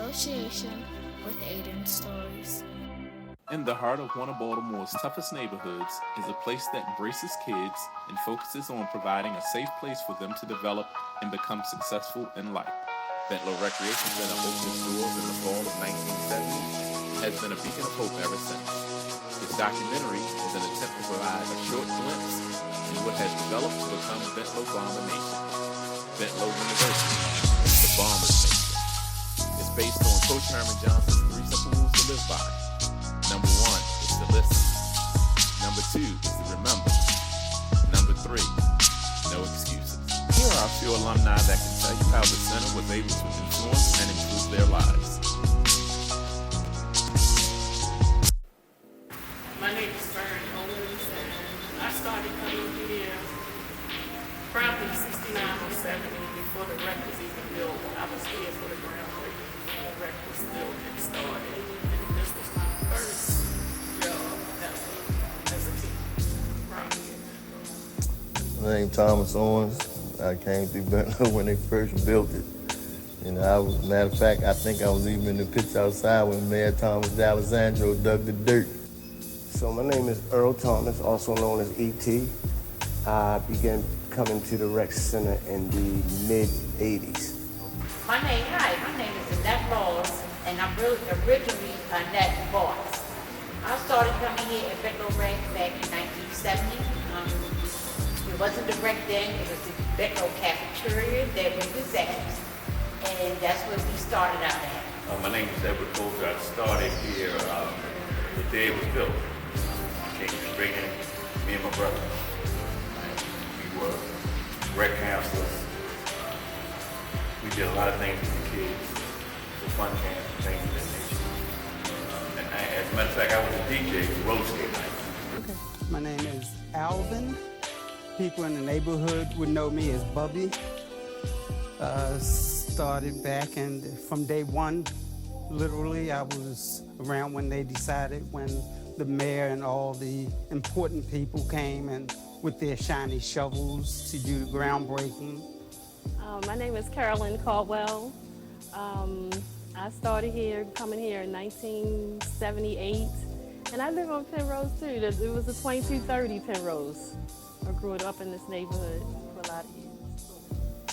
association with Aiden Stories. In the heart of one of Baltimore's toughest neighborhoods is a place that embraces kids and focuses on providing a safe place for them to develop and become successful in life. Bentalou Recreation Center opened its doors in the fall of 1970 and has been a beacon of hope ever since. This documentary is an attempt to provide a short glimpse in what has developed to become Bentalou Bomber Nation. Bentalou University is the Bombers Nation. It's based on Coach Herman Johnson's 3 simple rules to live by. Number 1 is to listen. Number 2 is to remember. Number 3, no excuses. Here are a few alumni that can tell you how the center was able to influence and improve their lives. My name is Fern Owens, and I started coming here probably 69 or 70 before the rec was even built. I was here for the groundbreaking when the rec was built and started. And this was my first job as a team. My name's Thomas Owens. I came through Bentalou when they first built it. Matter of fact, I think I was even in the pitch outside when Mayor Thomas D'Alessandro dug the dirt. So my name is Earl Thomas, also known as E.T. I began coming to the rec center in the mid-'80s. My name is Annette Laws, and I'm really originally Annette Boss. I started coming here at Bentalou Rec back in 1970. It wasn't the rec then, it was the Bentalou cafeteria that we was at, and that's where we started out at. My name is Edward Coulter. I started here the day it was built. Came straight in, me and my brother. We were rec counselors. We did a lot of things with the kids, the fun camps and things of that nature. As a matter of fact, I was a DJ for roller skate night. Okay. My name is Alvin. People in the neighborhood would know me as Bubby. Started back, and from day one, literally, I was around when they decided, when the mayor and all the important people came and with their shiny shovels to do the groundbreaking. My name is Carolyn Caldwell. I started here, coming here in 1978, and I live on Penrose too. It was the 2230 Penrose. I grew up in this neighborhood for a lot of years.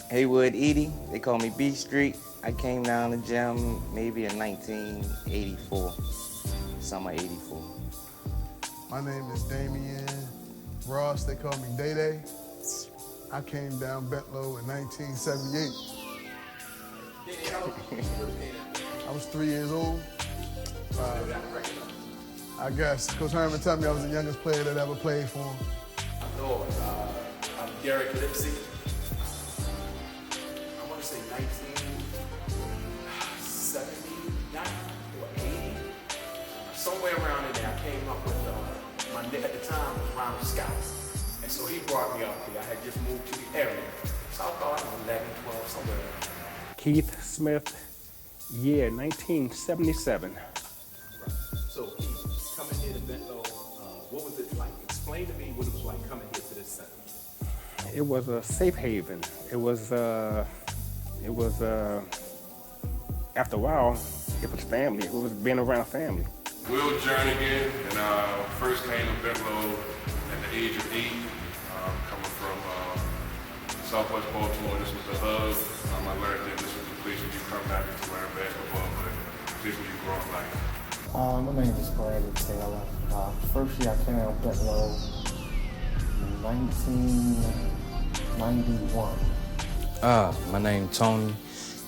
Haywood Edie, they call me B Street. I came down the gym maybe in 1984, summer 84. My name is Damian Ross, they call me Day Day. I came down Bentalou in 1978. I was 3 years old. I guess Coach Herman told me I was the youngest player that ever played for him. I'm Derek Lipsy. I want to say 1979 or 80. Somewhere around in there, I came up with my name at the time was Ronald Scott. And so he brought me up here. I had just moved to the area. So I thought I was 11, 12, somewhere around there. Keith Smith, year 1977. Right. So Keith, coming here to Bentalou, what was it like? Explain to me what it was like coming here to this center. It was a safe haven. It was after a while, it was family. It was being around family. Will Jernigan, and first came to Bentalou at the age of 8, coming from Southwest Baltimore. This was the hub. I learned that this was the place where you come not just to learn basketball, but the place where you grow up life. My name is Bradley Taylor. First year I came out of Bentalou in 1991. My name Tony.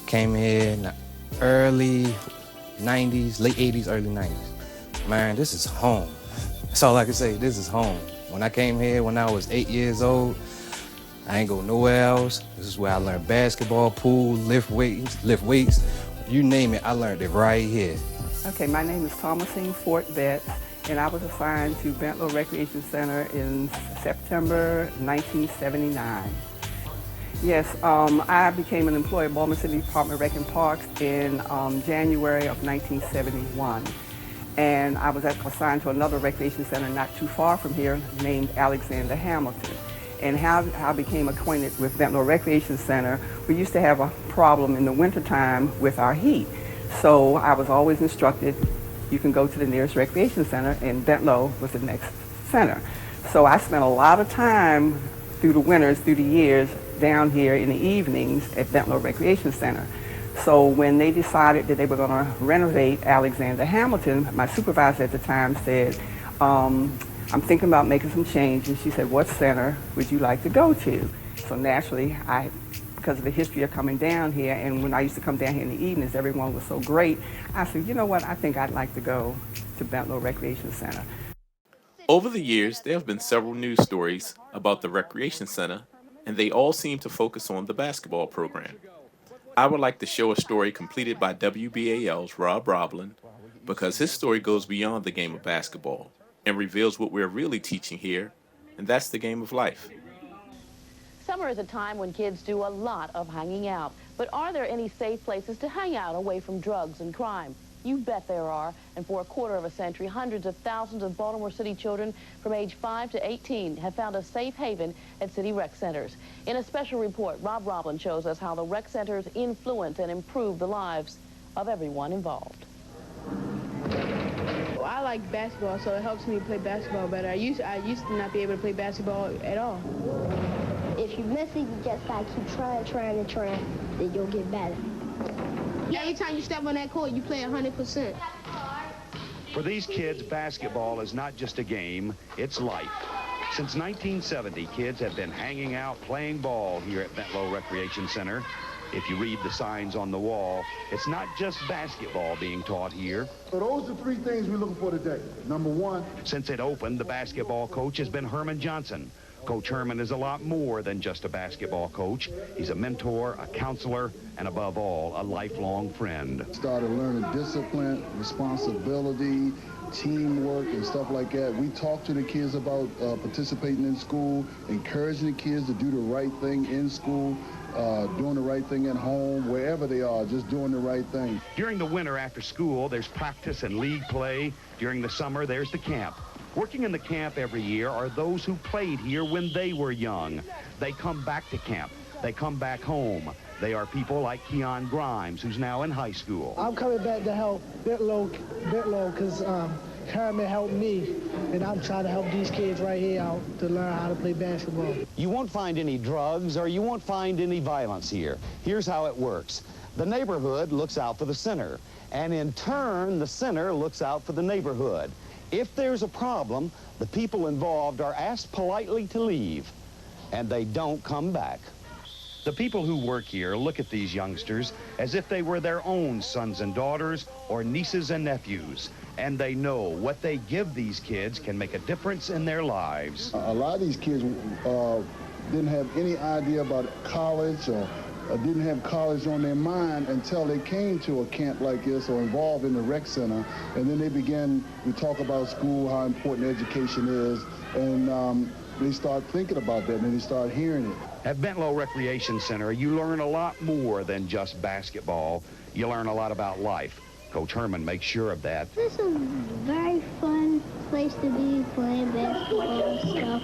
Came here in the early 90s, late 80s, early 90s. Man, this is home. That's all I can say. This is home. When I came here when I was 8 years old, I ain't go nowhere else. This is where I learned basketball, pool, lift weights. You name it, I learned it right here. Okay, my name is Thomasine Fort Betts, and I was assigned to Bentalou Recreation Center in September 1979. Yes, I became an employee of Baltimore City Department of Rec and Parks in January of 1971. And I was assigned to another recreation center not too far from here named Alexander Hamilton. And how I became acquainted with Bentalou Recreation Center, we used to have a problem in the wintertime with our heat. So I was always instructed, you can go to the nearest recreation center, and Bentalou was the next center. So I spent a lot of time through the winters, through the years, down here in the evenings at Bentalou Recreation Center. So when they decided that they were going to renovate Alexander Hamilton, my supervisor at the time said, I'm thinking about making some changes. She said, what center would you like to go to? So naturally, because of the history of coming down here, and when I used to come down here in the evenings, everyone was so great, I said, you know what, I think I'd like to go to Bentalou Recreation Center. Over the years, there have been several news stories about the Recreation Center, and they all seem to focus on the basketball program. I would like to show a story completed by WBAL's Rob Roblin, because his story goes beyond the game of basketball and reveals what we're really teaching here, and that's the game of life. Summer is a time when kids do a lot of hanging out, but are there any safe places to hang out away from drugs and crime? You bet there are, and for a quarter of a century, hundreds of thousands of Baltimore City children from age 5 to 18 have found a safe haven at city rec centers. In a special report, Rob Roblin shows us how the rec centers influence and improve the lives of everyone involved. I like basketball, so it helps me play basketball better. I used to not be able to play basketball at all. If you miss it, you just gotta keep trying, then you'll get better. Every time you step on that court, you play 100%. For these kids, basketball is not just a game, it's life. Since 1970, kids have been hanging out playing ball here at Bentalou Recreation Center. If you read the signs on the wall, it's not just basketball being taught here. So those are three things we're looking for today. Number one. Since it opened, the basketball coach has been Herman Johnson. Coach Herman is a lot more than just a basketball coach. He's a mentor, a counselor, and above all, a lifelong friend. Started learning discipline, responsibility, teamwork, and stuff like that. We talk to the kids about participating in school, encouraging the kids to do the right thing in school, doing the right thing at home, wherever they are, just doing the right thing. During the winter after school, there's practice and league play. During the summer, there's the camp. Working in the camp every year are those who played here when they were young. They come back to camp. They come back home. They are people like Keon Grimes, who's now in high school. I'm coming back to help Bentalou because Herman helped me, and I'm trying to help these kids right here out to learn how to play basketball. You won't find any drugs or you won't find any violence here. Here's how it works. The neighborhood looks out for the center, and in turn, the center looks out for the neighborhood. If there's a problem, the people involved are asked politely to leave, and they don't come back. The people who work here look at these youngsters as if they were their own sons and daughters or nieces and nephews, and they know what they give these kids can make a difference in their lives. A lot of these kids didn't have any idea about college or didn't have college on their mind until they came to a camp like this or involved in the rec center, and then they began to talk about school, how important education is, and they start thinking about that, and they start hearing it. At Bentalou Recreation Center, you learn a lot more than just basketball. You learn a lot about life. Coach Herman makes sure of that. This is a very fun place to be, playing basketball and stuff.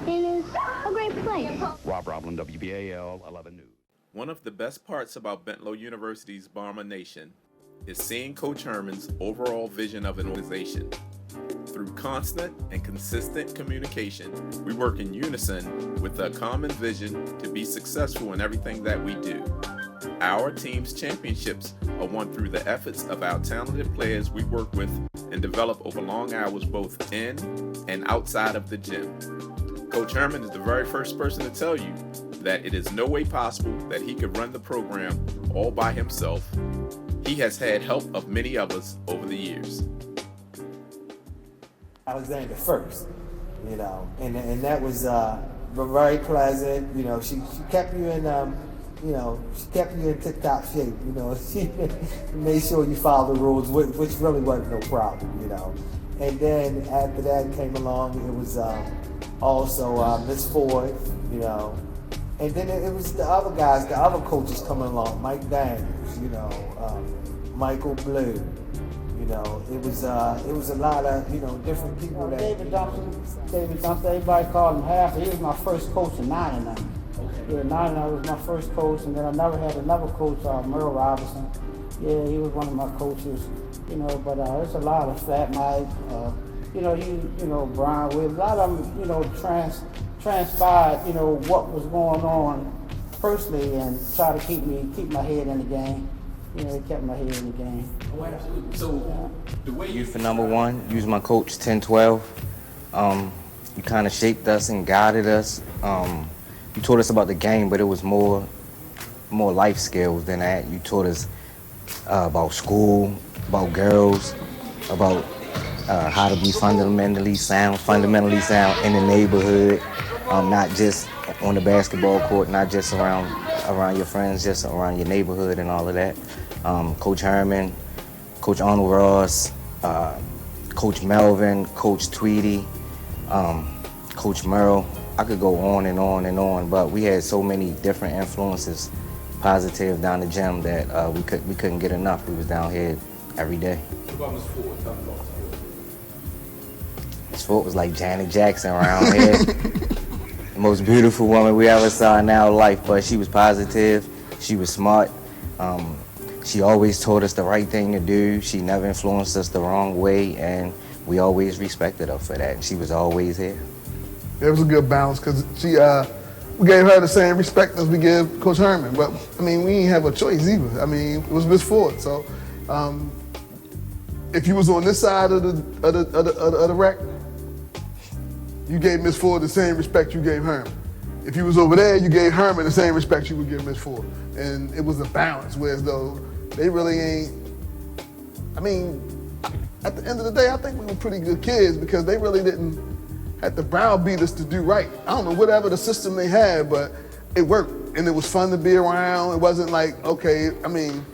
And it's a great place. Rob Roblin, WBAL 11 News. One of the best parts about Bentalou University's Barma Nation is seeing Coach Herman's overall vision of an organization. Through constant and consistent communication, we work in unison with a common vision to be successful in everything that we do. Our team's championships are won through the efforts of our talented players we work with and develop over long hours both in and outside of the gym. Coach Herman is the very first person to tell you that it is no way possible that he could run the program all by himself. He has had help of many others over the years. Alexander first, you know, and that was very pleasant. You know, she kept you in, you know, she kept you in tip-top shape. You know, she made sure you followed the rules, which really wasn't no problem. You know, and then after that came along, it was also Miss Ford. You know, and then it was the other guys, the other coaches coming along, Mike Daniels. You know, Michael Blue. You know, it was a lot of, you know, different people that... David Johnson, everybody called him Half. He was my first coach in 99. Yeah, 99 was my first coach, and then I never had another coach, Merle Robinson. Yeah, he was one of my coaches, you know, but there's a lot of Fat Mike, you know, Brian Williams, a lot of them, you know, transpired, you know, what was going on personally and try to keep my head in the game. You know, it kept my head in the game. Oh, absolutely. So the way Youth for number one, you was my coach, 10-12. You kind of shaped us and guided us. You taught us about the game, but it was more life skills than that. You taught us about school, about girls, about how to be fundamentally sound in the neighborhood, not just on the basketball court, not just around your friends, just around your neighborhood and all of that. Coach Herman, Coach Arnold Ross, Coach Melvin, Coach Tweedy, Coach Merle. I could go on and on and on, but we had so many different influences, positive down the gym, that we couldn't get enough. We was down here every day. What about Ms. Ford? Tell me about Ms. Ford. Ms. Ford was like Janet Jackson around here. The most beautiful woman we ever saw in our life, but she was positive, she was smart. She always told us the right thing to do. She never influenced us the wrong way, and we always respected her for that. And she was always here. It was a good balance because we gave her the same respect as we give Coach Herman. But I mean, we didn't have a choice either. I mean, it was Miss Ford. So if you was on this side of the rec, you gave Miss Ford the same respect you gave Herman. If you was over there, you gave Herman the same respect you would give Miss Ford. And it was a balance, whereas though they really ain't, I mean, at the end of the day, I think we were pretty good kids because they really didn't have to browbeat us to do right. I don't know, whatever the system they had, but it worked. And it was fun to be around. It wasn't like, okay, I mean,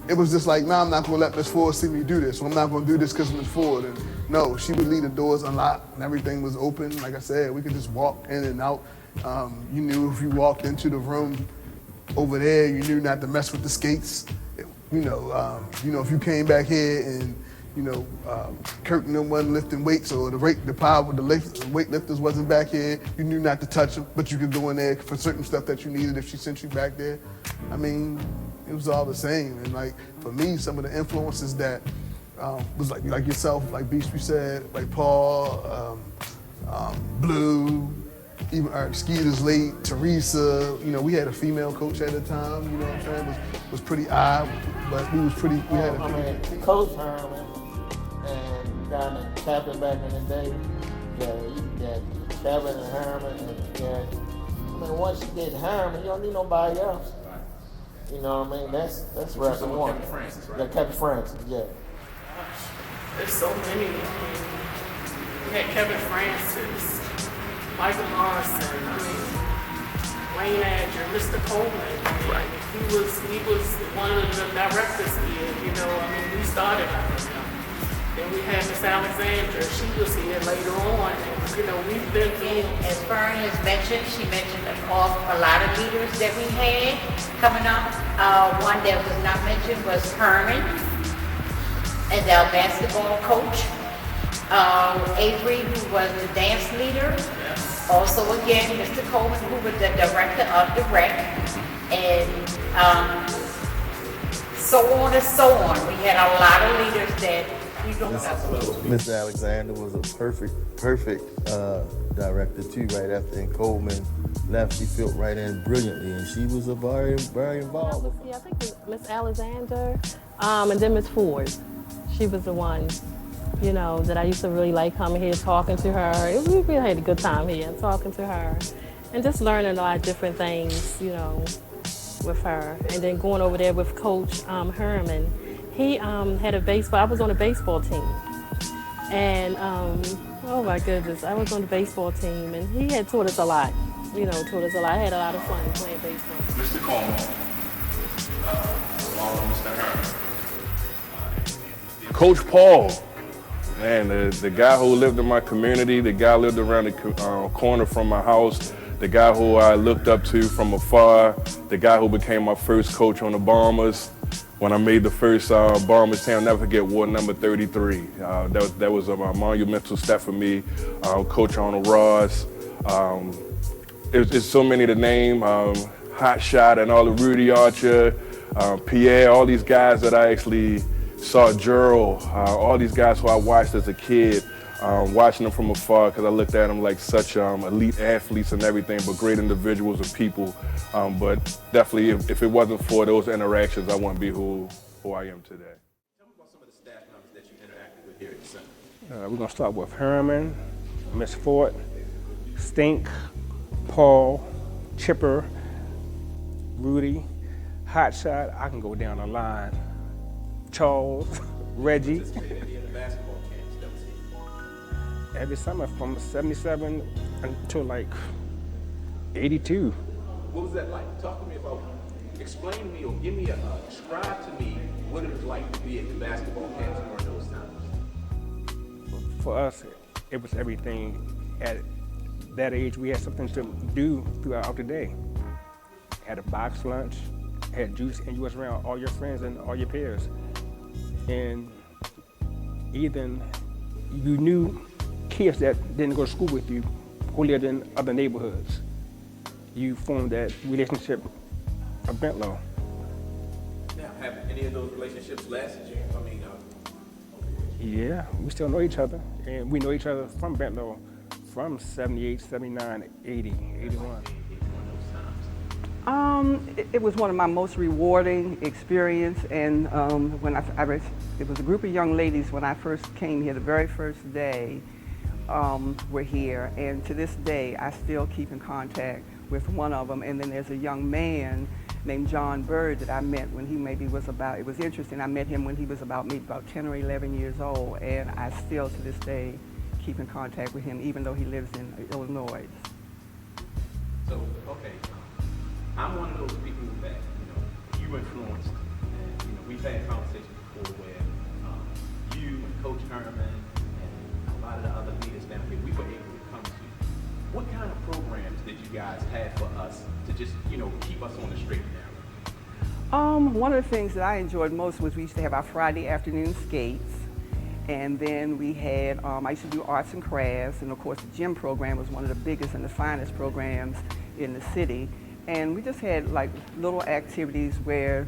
it was just like, nah, I'm not gonna let Miss Ford see me do this, or I'm not gonna do this because of Miss Ford. And no, she would leave the doors unlocked and everything was open. Like I said, we could just walk in and out. You knew if you walked into the room over there, you knew not to mess with the skates. You know, if you came back here and Kurt and them wasn't lifting weights, or the weightlifters wasn't back here, you knew not to touch them, but you could go in there for certain stuff that you needed if she sent you back there. I mean, it was all the same. And like for me, some of the influences that was like yourself, like Beach said, like Paul, Blue, even Skeeter's late, Teresa. You know, we had a female coach at the time. You know what I'm saying? Was pretty odd, but we was pretty. We had Coach Herman and down in Chapel back in the day. Yeah, you got Kevin and Herman, and I mean, once you get Herman, you don't need nobody else. You know what I mean? That's right. Kevin Francis, right? Yeah, Kevin Francis. Yeah. There's so many. We had Kevin Francis, Michael Morrison, Wayne Adger, Mr. Coleman. Right. He was one of the directors here. You know, I mean, we started out with him. Then we had Miss Alexandra. She was here later on. And, you know, we've been through. As Fern has mentioned, she mentioned a lot of leaders that we had coming up. One that was not mentioned was Herman, as our basketball coach. Avery, who was the dance leader. Yes. Also, again, Mr. Coleman, who was the director of the rec. And so on and so on. We had a lot of leaders that we don't know. Miss Alexander was a perfect director too. Right after Coleman left, she fit right in brilliantly, and she was very, very involved. I think Miss Alexander, and then Miss Ford. She was the one, you know, that I used to really like coming here, talking to her. We really had a good time here, talking to her, and just learning a lot of different things, you know, with her. And then going over there with Coach Herman. He had a baseball, I was on a baseball team. And, oh my goodness, I was on the baseball team, and he had taught us a lot, you know, taught us a lot. I had a lot of fun playing baseball. Mr. Coleman, along with Mr. Herman. Coach Paul, man, the guy who lived in my community, the guy who lived around the corner from my house, the guy who I looked up to from afar, the guy who became my first coach on the Bombers. When I made the first Bombers team, I'll never forget ward number 33. That was a monumental step for me. Coach Arnold Ross. It's so many to name. Hot Shot and all the Rudy Archer. Pierre, all these guys that I actually saw, Gerald, all these guys who I watched as a kid, watching them from afar because I looked at them like such elite athletes and everything, but great individuals and people. But definitely, if it wasn't for those interactions, I wouldn't be who I am today. Tell me about some of the staff members that you interacted with here at the center. We're going to start with Herman, Miss Ford, Stink, Paul, Chipper, Rudy, Hotshot. I can go down the line. Charles, Reggie. Every summer from 77 until like 82. What was that like? Talk to me about, explain to me or describe to me what it was like to be at the basketball camps during those times. For us, it was everything. At that age, we had something to do throughout the day. Had a box lunch, had juice, and you was around all your friends and all your peers. And even you knew kids that didn't go to school with you who lived in other neighborhoods. You formed that relationship of Bentalou. Now, have any of those relationships lasted you? I mean, Yeah, we still know each other. And we know each other from Bentalou from 78, 79, 80, 81. It was one of my most rewarding experience, and when it was a group of young ladies when I first came here, the very first day were here, and to this day I still keep in contact with one of them. And then there's a young man named John Bird that I met when he maybe was about, it was interesting, I met him when he was maybe about 10 or 11 years old, and I still to this day keep in contact with him even though he lives in Illinois. So, okay. I'm one of those people that, you influenced, and, we've had conversations before where you and Coach Herman and a lot of the other leaders down here, we were able to come to. What kind of programs did you guys have for us to just, keep us on the straight and narrow? One of the things that I enjoyed most was we used to have our Friday afternoon skates, and then we had, I used to do arts and crafts, and of course the gym program was one of the biggest and the finest programs in the city. And we just had like little activities where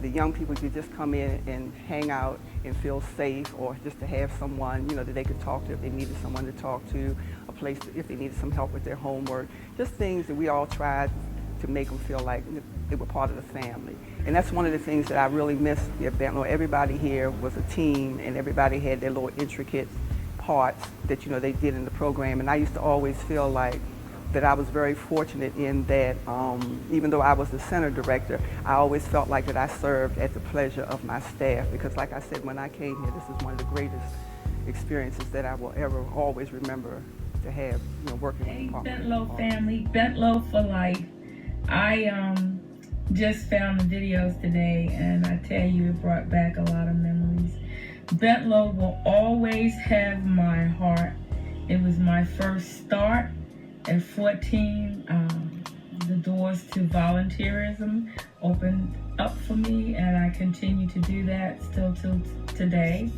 the young people could just come in and hang out and feel safe, or just to have someone, that they could talk to if they needed someone to talk to, a place if they needed some help with their homework. Just things that we all tried to make them feel like they were part of the family. And that's one of the things that I really missed at Bentalou. Everybody here was a team, and everybody had their little intricate parts that, they did in the program. And I used to always feel like that I was very fortunate in that even though I was the center director, I always felt like that I served at the pleasure of my staff, because like I said, when I came here, this is one of the greatest experiences that I will ever always remember to have, working with the department. Bentalou family, Bentalou for life. I just found the videos today, and I tell you, it brought back a lot of memories. Bentalou will always have my heart. It was my first start. At 14, the doors to volunteerism opened up for me, and I continue to do that still till today.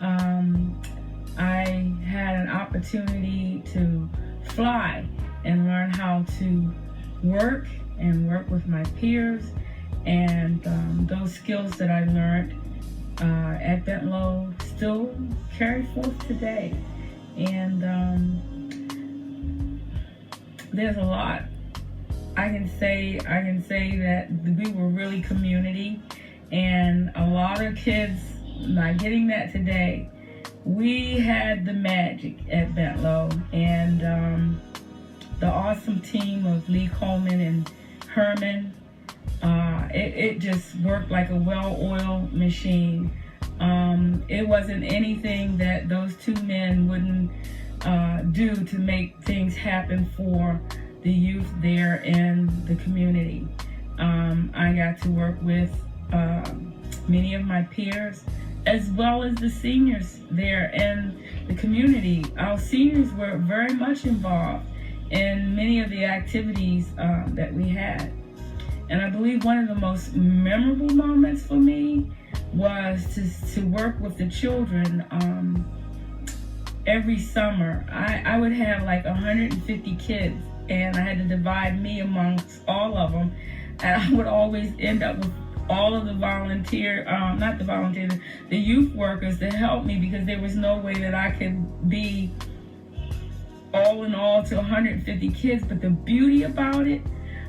I had an opportunity to fly and learn how to work with my peers, and those skills that I learned at Bentalou still carry forth today. And there's a lot. I can say that we were really community, and a lot of kids not getting that today. We had the magic at Bentalou, and the awesome team of Lee Coleman and Herman. It just worked like a well-oiled machine. It wasn't anything that those two men wouldn't do to make things happen for the youth there in the community. I got to work with many of my peers, as well as the seniors there in the community. Our seniors were very much involved in many of the activities that we had. And I believe one of the most memorable moments for me was to work with the children. Every summer, I would have like 150 kids, and I had to divide me amongst all of them. And I would always end up with all of the the youth workers to help me, because there was no way that I could be all in all to 150 kids. But the beauty about it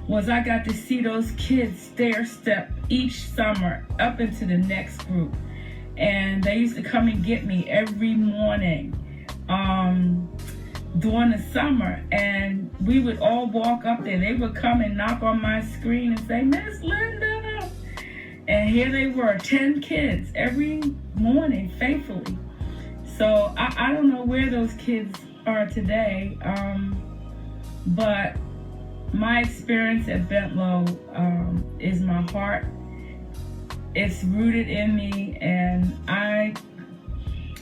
was I got to see those kids stair step each summer up into the next group. And they used to come and get me every morning during the summer, and we would all walk up there. They would come and knock on my screen and say, "Miss Linda." And here they were, 10 kids every morning, faithfully. So I don't know where those kids are today, but my experience at Bentalou is my heart. It's rooted in me, and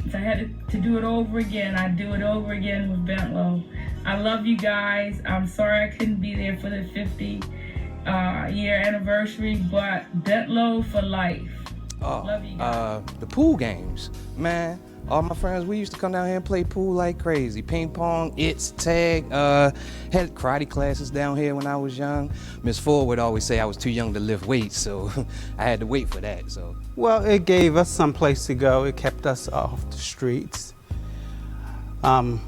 if I had to do it over again, I'd do it over again with Bentalou. I love you guys. I'm sorry I couldn't be there for the 50-year anniversary, but Bentalou for life. Love you guys. The pool games, man. All my friends, we used to come down here and play pool like crazy. Ping pong, tag, had karate classes down here when I was young. Miss Ford would always say I was too young to lift weights, so I had to wait for that. So. Well, it gave us some place to go. It kept us off the streets. Our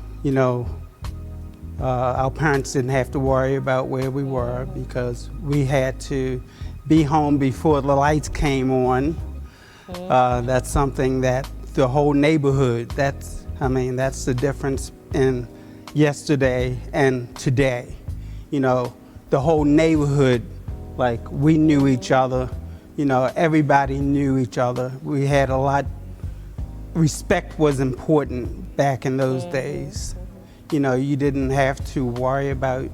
parents didn't have to worry about where we were because we had to be home before the lights came on. That's something that the whole neighborhood, that's the difference in yesterday and today. The whole neighborhood, like, we knew each other, everybody knew each other. We had a lot, respect was important back in those days. You didn't have to worry about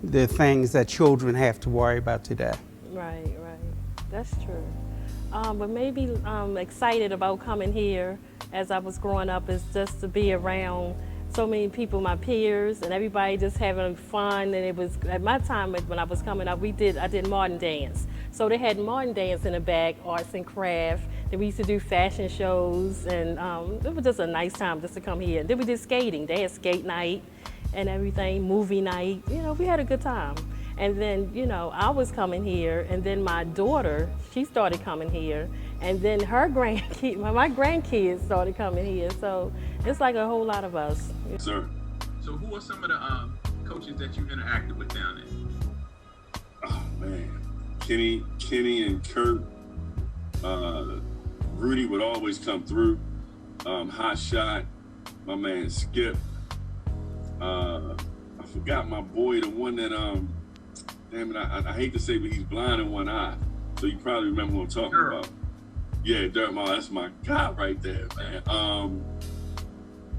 the things that children have to worry about today. Right, that's true. But maybe excited about coming here as I was growing up is just to be around so many people, my peers, and everybody just having fun. And it was, at my time when I was coming up, I did modern dance. So they had modern dance in the back, arts and craft. Then we used to do fashion shows, and it was just a nice time just to come here. Then we did skating. They had skate night and everything, movie night. We had a good time. And then, I was coming here, and then my daughter, she started coming here, and then her my grandkids started coming here. So it's like a whole lot of us. Sir. So who are some of the coaches that you interacted with down there? Oh man, Kenny and Kurt. Rudy would always come through. Hot Shot, my man Skip. I forgot my boy, the one that damn it, I hate to say, but he's blind in one eye. So you probably remember who I'm talking about. Yeah, Dirt Mall, that's my guy right there, man.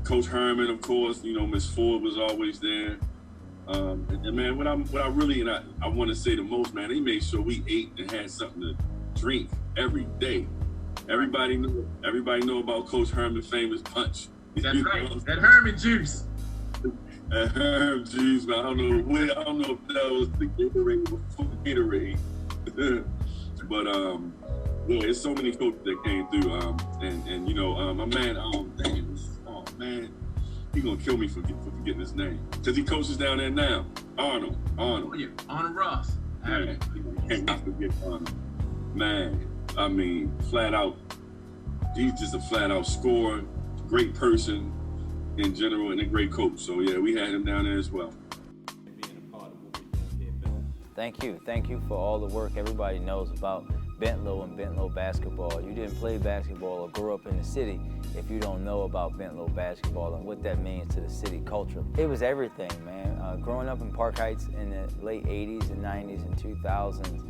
Coach Herman, of course, Miss Ford was always there. And man, what I really, and I want to say the most, man, he made sure we ate and had something to drink every day. Everybody know about Coach Herman's famous punch. That's right, that Herman juice. Herb juice, man. I don't know if that was the Gatorade before Gatorade. But yeah, there's so many coaches that came through. My man, man, he gonna kill me for forgetting his name. Cause he coaches down there now. Arnold. Oh yeah, Arnold Ross. Man, can't forget Arnold. Man, flat out, he's just a flat out scorer, great person in general, and a great coach. So yeah, we had him down there as well. Thank you for all the work everybody knows about Bentalou and Bentalou basketball. You didn't play basketball or grow up in the city if you don't know about Bentalou basketball and what that means to the city culture. It was everything, man. Growing up in Park Heights in the late 80s and 90s and 2000s,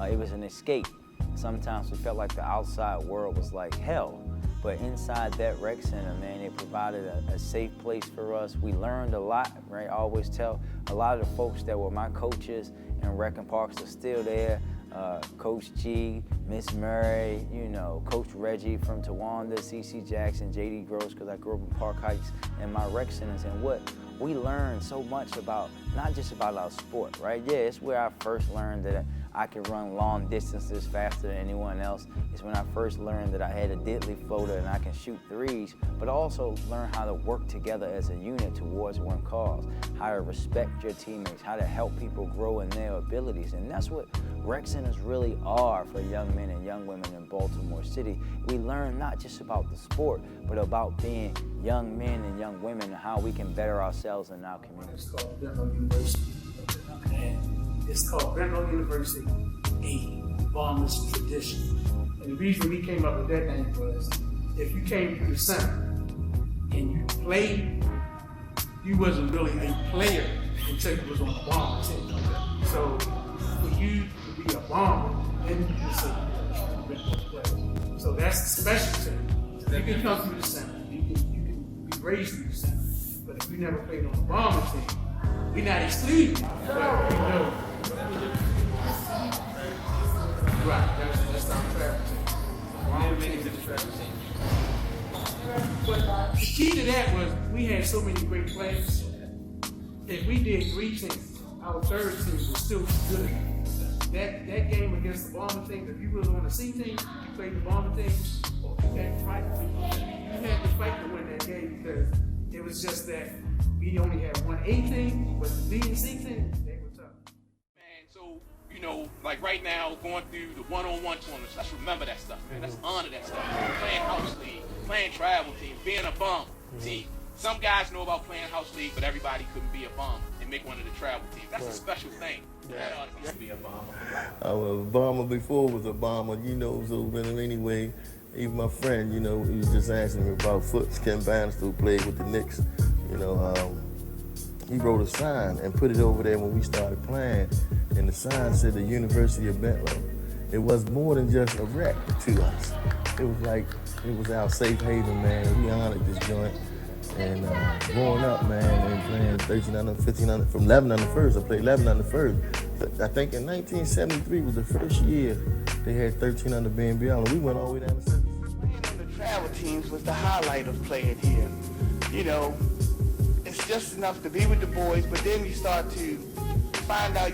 it was an escape. Sometimes we felt like the outside world was like hell. But inside that rec center, man, it provided a safe place for us. We learned a lot, right? I always tell a lot of the folks that were my coaches in rec and parks are still there. Coach G, Miss Murray, Coach Reggie from Tawanda, CC Jackson, JD Gross, because I grew up in Park Heights, and my rec centers. And what we learned so much about, not just about our sport, right? Yeah, it's where I first learned that I can run long distances faster than anyone else. It's when I first learned that I had a deadly floater and I can shoot threes, but also learn how to work together as a unit towards one cause, how to respect your teammates, how to help people grow in their abilities. And that's what rec centers really are for young men and young women in Baltimore City. We learn not just about the sport, but about being young men and young women and how we can better ourselves in our community. It's called Bentalou University. And it's called Bentalou University, a Bombers tradition. And the reason we came up with that name was if you came to the center and you played, you wasn't really a player until you was on the Bomber team. So for you to be a Bomber, then you can say you're a player. So that's the special thing. So you can come through the center, you can be raised through the center. But if you never played on the Bomber team, we're not excluded. But we know. Right, that's our travel team. But the key to that was we had so many great players. If we did 3 teams, our third team was still good. That game against the Bomber team, if you was on the C team, you played the Bomber team, or you had to fight. You had to fight to win that game because it was just that we only had one A team, but the B and C team, they were tough. Man, so, you know, like right now, going through the one-on-one tournaments, let's remember that stuff, man. Let's honor that stuff. Playing house league, playing travel team, being a bum. See, some guys know about playing house league, but everybody couldn't be a bum and make one of the travel teams. That's a special thing. Yeah. Be a bomber. I was a bomber before was a bomber, you know, so anyway, even my friend, you know, he was just asking me about Foots. Ken Bannister, who played with the Knicks, you know, he wrote a sign and put it over there when we started playing, and the sign said the University of Bentalou. It was more than just a rec to us. It was like, it was our safe haven, man. We honored this joint. And growing up, man, and playing 1300, 1500, from 11 on the first, I played 11 on the first. I think in 1973 was the first year they had 1300 BNBL, and we went all the way down to 7. Playing on the travel teams was the highlight of playing here. You know, it's just enough to be with the boys, but then you start to find out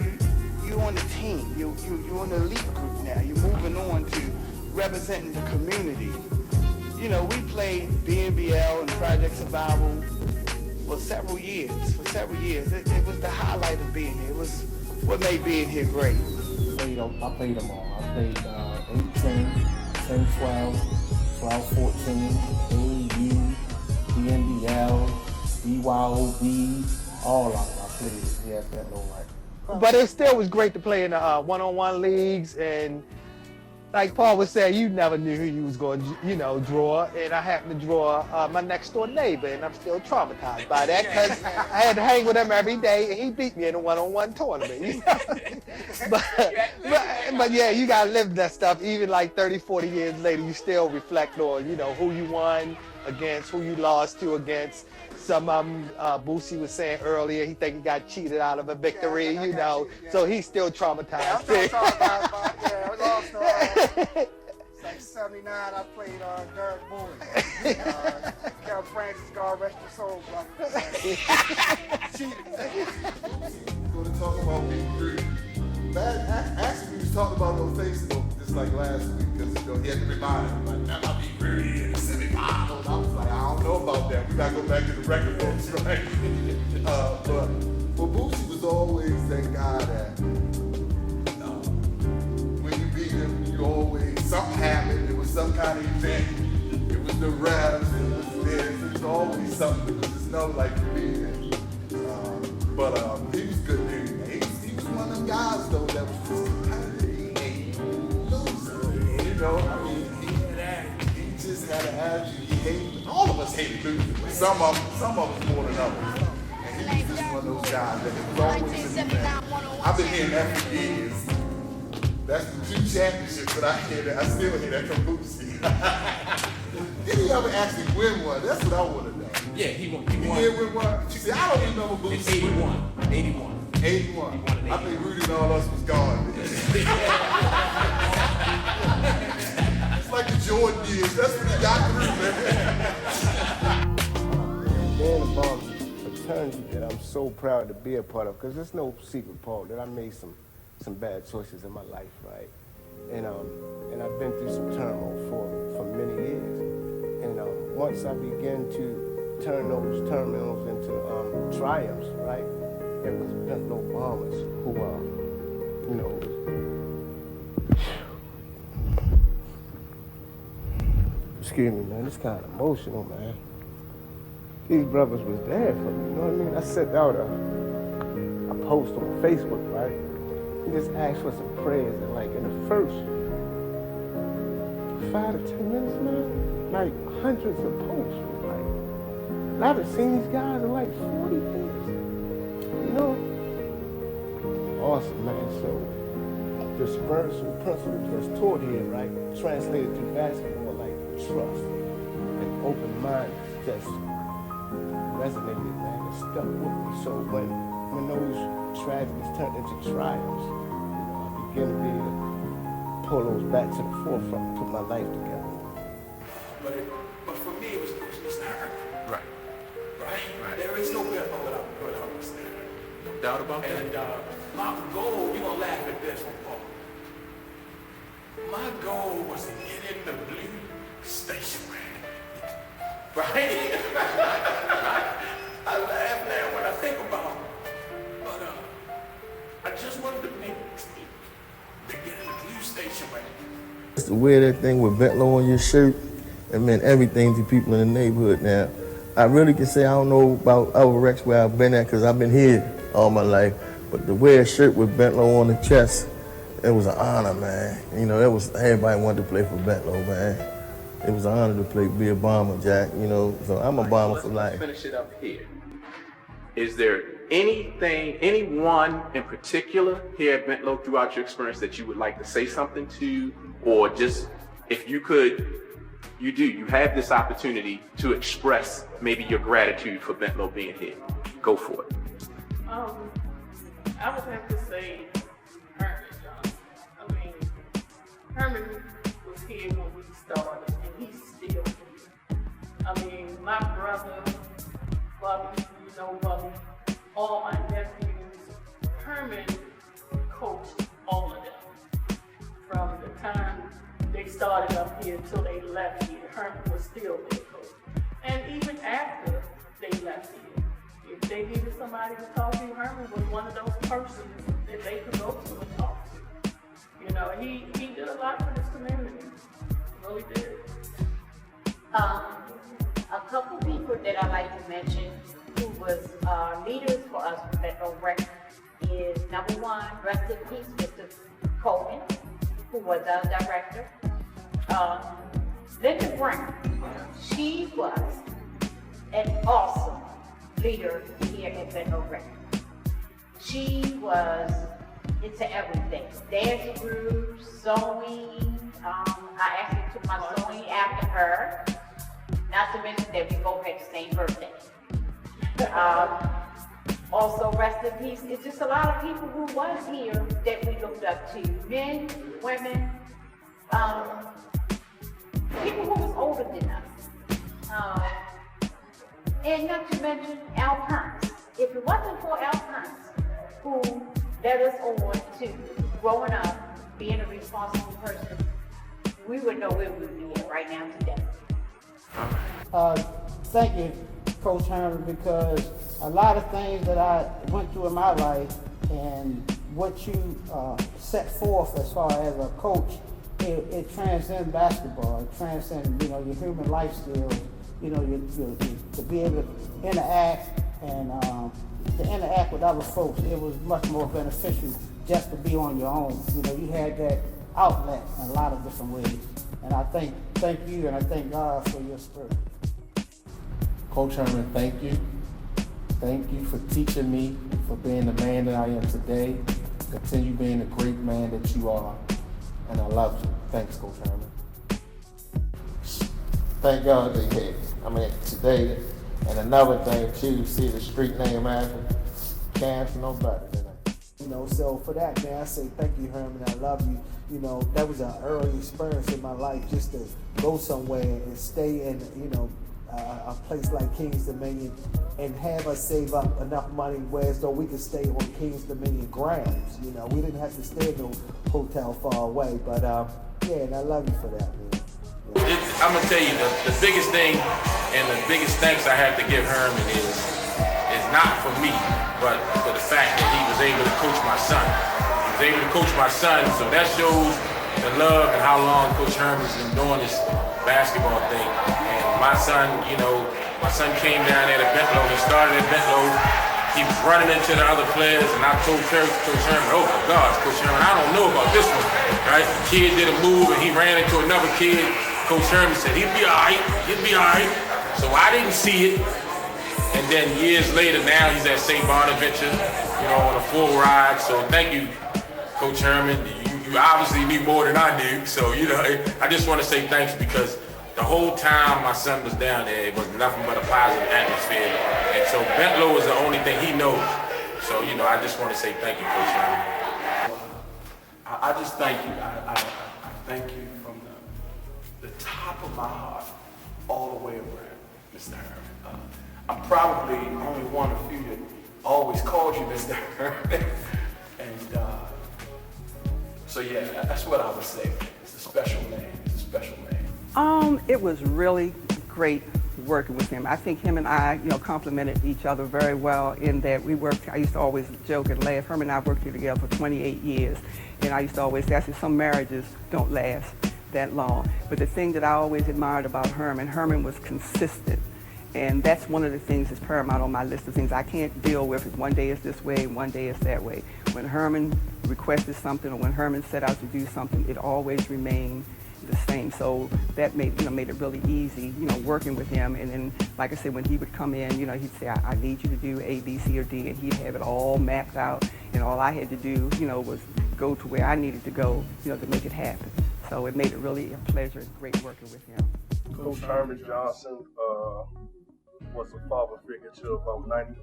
you're on the team. You're on the elite group now. You're moving on to representing the community. You know, we played BNBL and Project Survival for several years. It was the highlight of being here. It was what made being here great. I played them all. I played 18, 10, 12, 12, 14, AU, BNBL, BYOB, all of them I played here at Bentalou Rec. But it still was great to play in the one-on-one leagues, and like Paul was saying, you never knew who you was going to, you know, draw, and I happened to draw my next door neighbor, and I'm still traumatized by that because I had to hang with him every day, and he beat me in a one-on-one tournament. You know? but yeah, you gotta live that stuff. Even like 30, 40 years later, you still reflect on, you know, who you won against, who you lost to against. Some Boosie was saying earlier, he think he got cheated out of a victory, you know, so he's still traumatized. Yeah, I'm still traumatized about it. Yeah, it was also, it's like 79, I played Derek Boyd. Carol Francis, God rest his soul, brother. Cheated. We're going to talk about being greedy. Actually, we was talking about it on Facebook just like last week, because you know, he had to remind him, like, man, I'll be greedy in the semifinals. I was like, I don't know about that. We gotta go back to the record books, right? But Boosie was always that guy that when you beat him, you always, something happened. It was some kind of event. It was the refs, it was this. It was always something. It was just no like you beat him. But he was good dude. He was one of them guys though that was just competitive. He ain't losing. You know, I mean, he just had an attitude. He hated. All of us hated losing, but some of us more than others. And he was just one of those guys that was always in the man. I've been hearing that for years. That's the 2 championships that I hear that. I still hear that from Boosie. Did he ever actually win one? That's what I want to know. Yeah, he won. He did win one? See, I don't remember Boosie. 81. I think Rudy and all us was gone. It's like the Jordan years. That's what he got through, man. Being a bomb fraternity that I'm so proud to be a part of, because there's no secret, Paul, that I made some some bad choices in my life, right? And I've been through some turmoil for many years. And once I began to turn those turmoils into triumphs, right? It was Bentalou Bombers who, you know, excuse me, man, it's kind of emotional, man. These brothers was there for me, you know what I mean? I sent out a post on Facebook, right? And just asked for some prayers, and like in the first 5 to 10 minutes, man, like hundreds of posts was like, and I haven't seen these guys in like 40 years, you know? Awesome, man. So the spiritual principles that's taught here, right, translated to basketball, like trust and open mind, just resonated, man, and stuck with me. So when those tragedies turned into triumphs, you know, I began to be able to pull those back to the forefront, put my life together. But for me, it was her. Right. Right? There is no Bentalou without Miss Hart. No doubt about that. And my goal, you're going to laugh at this one, Paul. My goal was to get in the blue station wagon. Right? I laugh now when I think about it. But I just wanted to get in the blue station wagon. Just to wear that thing with Bentalou on your shirt, it meant everything to people in the neighborhood now. I really can say I don't know about other recs where I've been at because I've been here all my life, but to wear a shirt with Bentalou on the chest, it was an honor, man. You know, everybody wanted to play for Bentalou, man. It was an honor to be a Bomber, Jack, you know, so I'm a Bomber for life. Let's finish it up here. Is there anyone in particular here at Bentalou throughout your experience that you would like to say something to, or just, if you could, you have this opportunity to express maybe your gratitude for Bentalou being here. Go for it. I would have to say Herman Johnson. I mean, Herman was here when we started, and he's still here. I mean, my brother, Bubby, you know Bubby, all my nephews, Herman coached all of them. From the time they started up here until they left here, Herman was still their coach. And even after they left here, if they needed somebody to talk to, Herman was one of those persons that they could go to and talk to. You know, he did a lot for this community. He really did. A couple people that I like to mention who was leaders for us from Bentalou Rec is number one, rest in peace, Mr. Coleman, who was our director. Linda Brown, she was an awesome leader here at Bentalou Rec. She was into everything, dance groups, sewing. I actually took my sewing after her. Not to mention that we both had the same birthday. Also, rest in peace. It's just a lot of people who was here that we looked up to. Men, women, people who was older than us. And not to mention Al Kearns. If it wasn't for Al Kearns, who led us on to growing up, being a responsible person, we would know where we would be at right now today. Thank you, Coach Herman, because a lot of things that I went through in my life and what you set forth as far as a coach, it transcends basketball. It transcends, your human life skills. To be able to interact and to interact with other folks. It was much more beneficial just to be on your own. You had that outlet in a lot of different ways. And I thank you, and I thank God for your spirit. Coach Herman, thank you. Thank you for teaching me, for being the man that I am today. Continue being the great man that you are. And I love you. Thanks, Coach Herman. Thank God they had today. And another thing too, see the street name after, can't no better than that. So for that, man, I say thank you, Herman. I love you. That was an early experience in my life, just to go somewhere and stay in, a place like King's Dominion and have us save up enough money whereas though we could stay on King's Dominion grounds. You know, we didn't have to stay in no hotel far away, but yeah, and I love you for that, man. Yeah. I'm gonna tell you the biggest thing and the biggest thanks I have to give Herman is not for me, but for the fact that he was able to coach my son. He was able to coach my son, so that shows the love and how long Coach Herman's been doing this basketball thing. And my son, you know, my son came down there to Bentalou. He started at Bentalou. He was running into the other players, and I told Coach Herman, oh my gosh, Coach Herman, I don't know about this one, right? The kid did a move, and he ran into another kid. Coach Herman said, he'll be all right, he'll be all right. So I didn't see it. And then years later, now he's at St. Bonaventure, you know, on a full ride. So thank you, Coach Herman. You obviously knew more than I knew. So, you know, I just want to say thanks because the whole time my son was down there, it was nothing but a positive atmosphere. And so Bentalou is the only thing he knows. So, you know, I just want to say thank you, Coach Herman. I just thank you. I thank you from the top of my heart all the way around, Mr. Herman. I'm probably only one of few that always called you Mr. Herman. And so yeah, that's what I would say. It's a special man. It's a special man. It was really great working with him. I think him and I, you know, complemented each other very well in that we worked. I used to always joke and laugh. Herman and I worked here together for 28 years, and I used to always say, I said, some marriages don't last that long. But the thing that I always admired about Herman was consistent. And that's one of the things that's paramount on my list of things I can't deal with. Is one day it's this way, one day it's that way. When Herman requested something or when Herman set out to do something, it always remained the same. So that made it really easy, you know, working with him. And then, like I said, when he would come in, you know, he'd say, I need you to do A, B, C, or D, and he'd have it all mapped out. And all I had to do, you know, was go to where I needed to go, you know, to make it happen. So it made it really a pleasure and great working with him. Coach Herman Johnson was a father figure to about 90%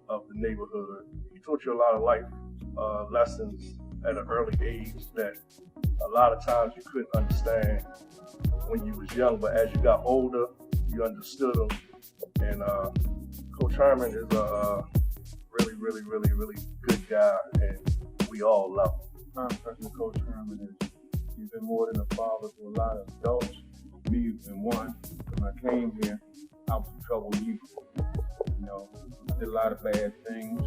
of the neighborhood. He taught you a lot of life lessons at an early age that a lot of times you couldn't understand when you was young, but as you got older, you understood them. And Coach Herman is a really, really, really, really good guy, and we all love him. My impression of Coach Herman is he's been more than a father to a lot of adults. Me and one, when I came here, I was a troubled youth. You know, did a lot of bad things.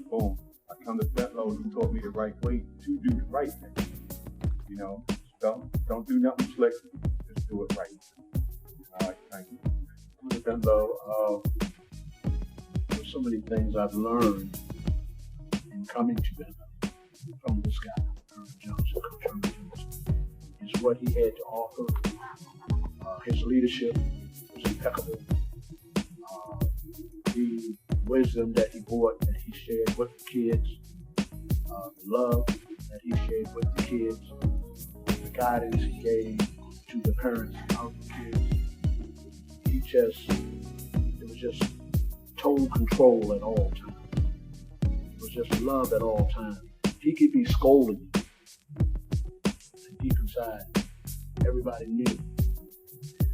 Boom. I come to Bentalou, he taught me the right way to do the right thing. You know, don't do nothing slick, just do it right. All right, thank you. Bentalou, there's so many things I've learned in coming to Bentalou from this guy, Herman Johnson, Coach Herman Johnson. Is what he had to offer. His leadership was impeccable. The wisdom that he brought, that he shared with the kids, the love that he shared with the kids, the guidance he gave to the parents of the kids. It was just total control at all times. It was just love at all times. He could be scolding, and deep inside, everybody knew.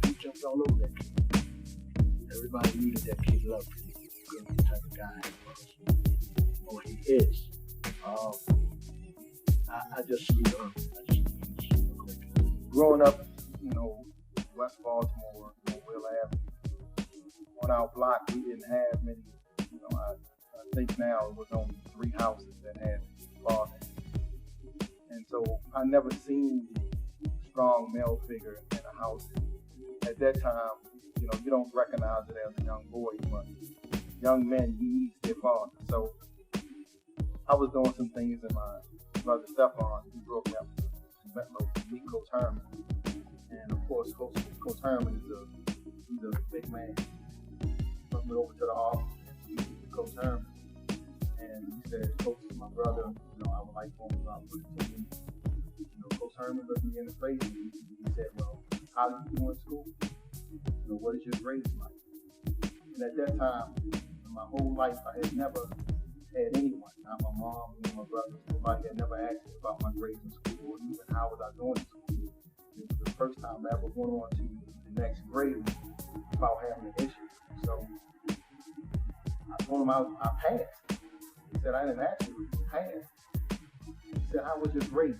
He jumped all over that kid. Everybody knew that kid loved him. The type of guy he was, or he is. I just salute him. I just think he's a great guy. Growing up, you know, West Baltimore, on Will Avenue, on our block, we didn't have many. You know, I think now it was only 3 houses that had father. And so I never seen the strong male figure in a house. At that time, you know, you don't recognize it as a young boy, but young men need their father. So I was doing some things, and my brother Stefan, he broke me up in Bentalou to meet Coach Herman. And of course, Coach Herman he's a big man. He took me over to the office and meet Coach Herman. And he said, Coach is my brother, you know, I would like for him to the team. You know, Coach Herman looked me in the face and he said, well, how did you do in school? You know, what is your grades like? And at that time, in my whole life, I had never had anyone, not my mom, nor my brother, nobody had never asked me about my grades in school or even how was I doing in school. It was the first time I ever went on to the next grade about having an issue. So I told him I passed. He said, I didn't ask you to pass. He said, how was your grades?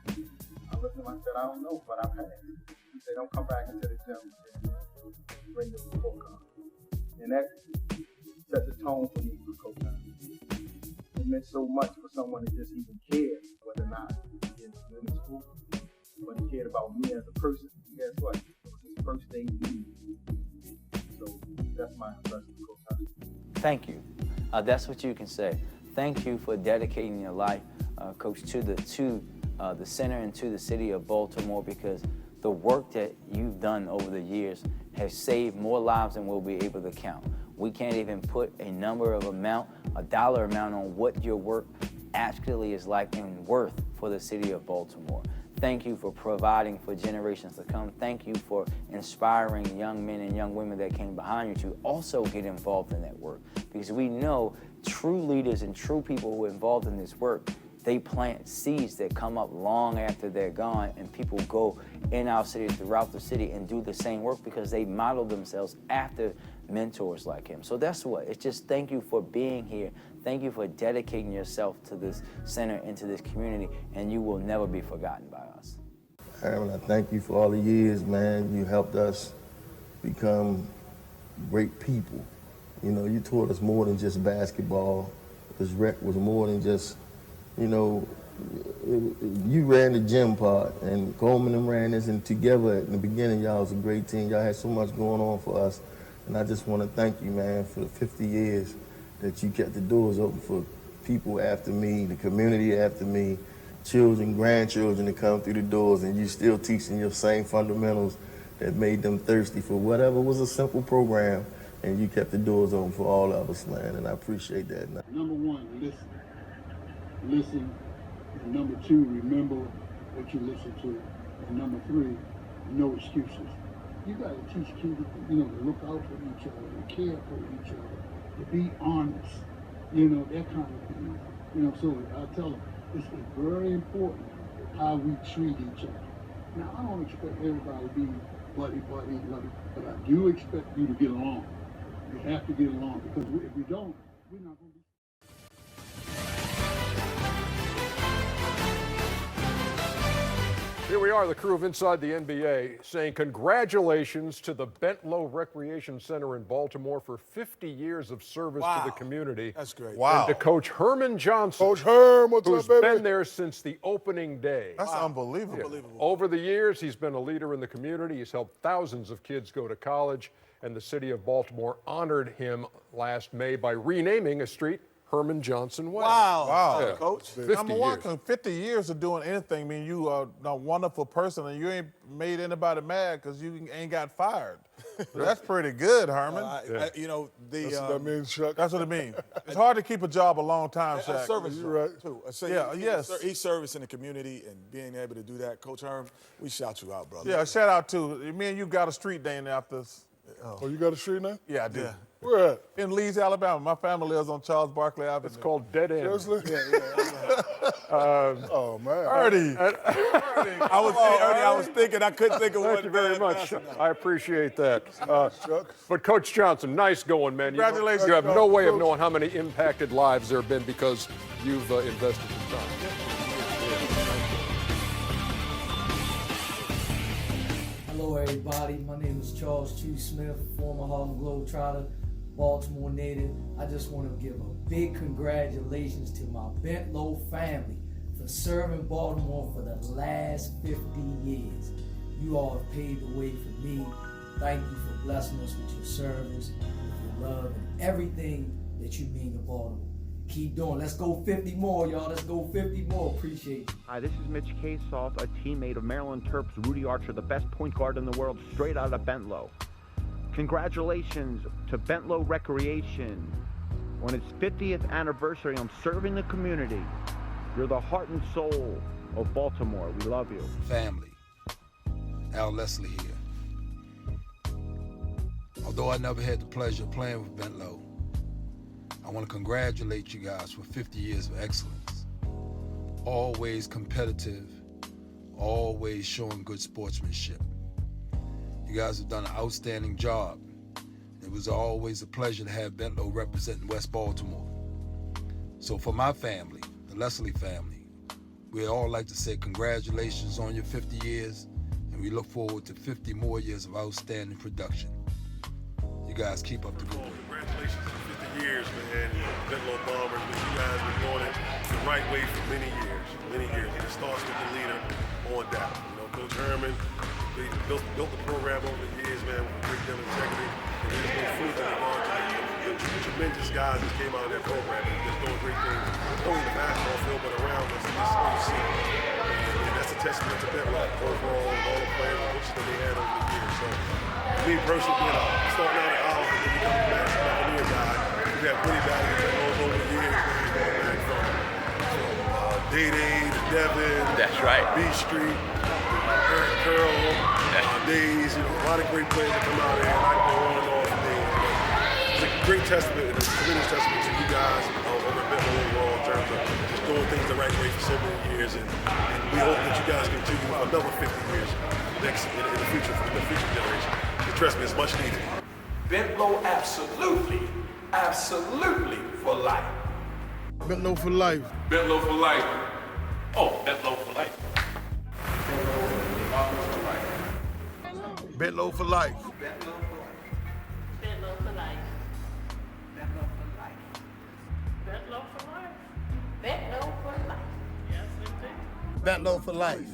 I looked at him, I said, I don't know, but I passed. He said, don't come back into the gym and bring your report card. And that set the tone for me for Coach Johnson. It meant so much for someone to just even care whether or not he was good in school, but he cared about me as a person. And guess what? It was his first day leaving. So that's my impression of Coach Johnson. Thank you. That's what you can say. Thank you for dedicating your life, Coach, to the center and to the city of Baltimore, because the work that you've done over the years has saved more lives than we'll be able to count. We can't even put a dollar amount on what your work actually is like and worth for the city of Baltimore. Thank you for providing for generations to come. Thank you for inspiring young men and young women that came behind you to also get involved in that work. Because we know true leaders and true people who are involved in this work, they plant seeds that come up long after they're gone, and people go in our city, throughout the city, and do the same work because they model themselves after mentors like him. So that's what, it's just thank you for being here. Thank you for dedicating yourself to this center and to this community, and you will never be forgotten by us. Aaron, I thank you for all the years, man. You helped us become great people. You know, you taught us more than just basketball. This rec was more than just, you know, you ran the gym part, and Coleman and ran this, and together in the beginning, y'all was a great team. Y'all had so much going on for us, and I just want to thank you, man, for the 50 years that you kept the doors open for people after me, the community after me, children, grandchildren to come through the doors, and you still teaching your same fundamentals that made them thirsty for whatever was a simple program, and you kept the doors open for all of us, man, and I appreciate that. Number one, listen. Listen. And number two, remember what you listen to. And number three, no excuses. You got to teach kids, to look out for each other, to care for each other, to be honest, that kind of thing. So I tell them, it's very important how we treat each other. Now, I don't expect everybody to be buddy, but I do expect you to get along. You have to get along, because if we don't, we're not going to be. Here we are, the crew of Inside the NBA, saying congratulations to the Bentalou Recreation Center in Baltimore for 50 years of service to the community. That's great. And to Coach Herman Johnson, Coach Herm, what's who's up, baby? been there since the opening day. That's unbelievable. Yeah. Over the years, he's been a leader in the community. He's helped thousands of kids go to college, and the city of Baltimore honored him last May by renaming a street Herman Johnson Way. Wow. Yeah. Coach. 50 Number years. one, 50 years of doing anything mean you are a wonderful person, and you ain't made anybody mad because you ain't got fired. So that's pretty good, Herman. That's what that means, Chuck. That's what it means. It's hard to keep a job a long time, Shaq. Service, You're right. too. So yes. He's servicing the community and being able to do that. Coach Herm, we shout you out, brother. Yeah, shout out to me and you got a street named after us. Oh, you got a street name? Yeah, I do. Yeah. Where at? In Leeds, Alabama. My family lives on Charles Barkley Avenue. It's called Dead End. Seriously? Oh, man. Ernie. I was thinking, I couldn't think of one. Thank you very much. I appreciate that. But Coach Johnson, nice going, man. Congratulations, You have no way of Coach. knowing how many impacted lives there have been because you've invested some time. Hello everybody, my name is Charles Chu Smith, former Harlem Globetrotter, Baltimore native. I just want to give a big congratulations to my Bentalou family for serving Baltimore for the last 50 years. You all have paved the way for me. Thank you for blessing us with your service, with your love, and everything that you mean to Baltimore. Keep doing. Let's go 50 more, y'all. Let's go 50 more. Appreciate you. Hi, this is Mitch Kasoff, a teammate of Maryland Terps Rudy Archer, the best point guard in the world, straight out of Bentalou. Congratulations to Bentalou Recreation on its 50th anniversary on serving the community. You're the heart and soul of Baltimore. We love you. Family. Al Leslie here. Although I never had the pleasure of playing with Bentalou, I want to congratulate you guys for 50 years of excellence. Always competitive, always showing good sportsmanship. You guys have done an outstanding job. It was always a pleasure to have Bentalou representing West Baltimore. So for my family, the Leslie family, we all like to say congratulations on your 50 years, and we look forward to 50 more years of outstanding production. You guys keep up the good work. Congratulations on 50 years, man. Bentalou Bombers, man. You guys have been doing it the right way for many years. And it starts with the leader on down. You know, Coach Herman, they built the program over the years, man, with great deal of integrity. And there's no fruit in regard to the tremendous guys that came out of that program and just doing great things, not only in the basketball field, but around us in this whole city. And that's a testament to Bentalou overall and all the players and coaches that they had over the years. So, me personally, starting out at Olive and then becoming a Buccaneer guy, we have really valued Bentalou over the years, man, going back from Day-Day to Devin. That's right. B Street, Eric Curl, Days, a lot of great players that come out here, and I can go on and on for days. It's a great testament, and a tremendous testament to you guys over at Bentalou overall in terms of just doing things the right way for so many years, and we hope that you guys continue for another 50 years in the future for the future generation. Trust me, it's much needed. Bentalou absolutely for life. Bentalou for life. Bentalou for life. Oh, Bentalou for life. Bentalou for life. Bentalou for life. Bentalou for life. Bentalou for life. Yes, indeed. Bentalou for life.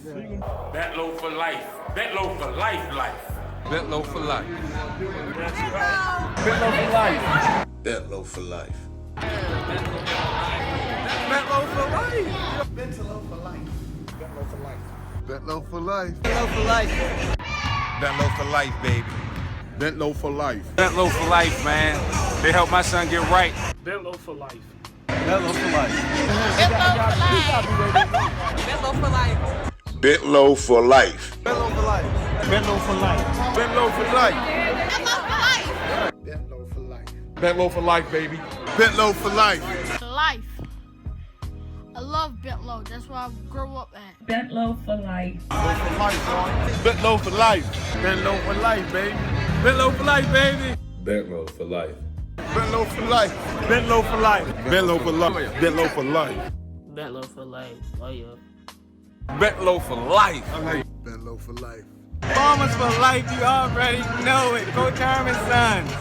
Bentalou for life. Bentalou for life. Bentalou for life. Bentalou for life. Bentalou for life. Bentalou for life. Bentalou for life. Bentalou for life. Bentalou for life. Bentalou for life. Bentalou for life, baby. Bentalou for life. Bentalou for life, man. They helped my son get right. Bentalou for life. Bentalou for life. Bentalou for life. Bentalou for life. Bentalou for life. Bentalou for life. Bentalou for life. Bentalou for life. Bentalou for life, baby. Bentalou for life. Life. I love Bentalou. That's where I grew up at. Bentalou for life. Bentalou for life. Bentalou for life, baby. Bentalou for life, baby. Bentalou for life. Bentalou for life. Bentalou for life. Bentalou for life. Bentalou for life. Bentalou for life. Oh yeah. Bentalou for life. Bentalou for life. Bombers for life, you already know it. Coach Herman's sons.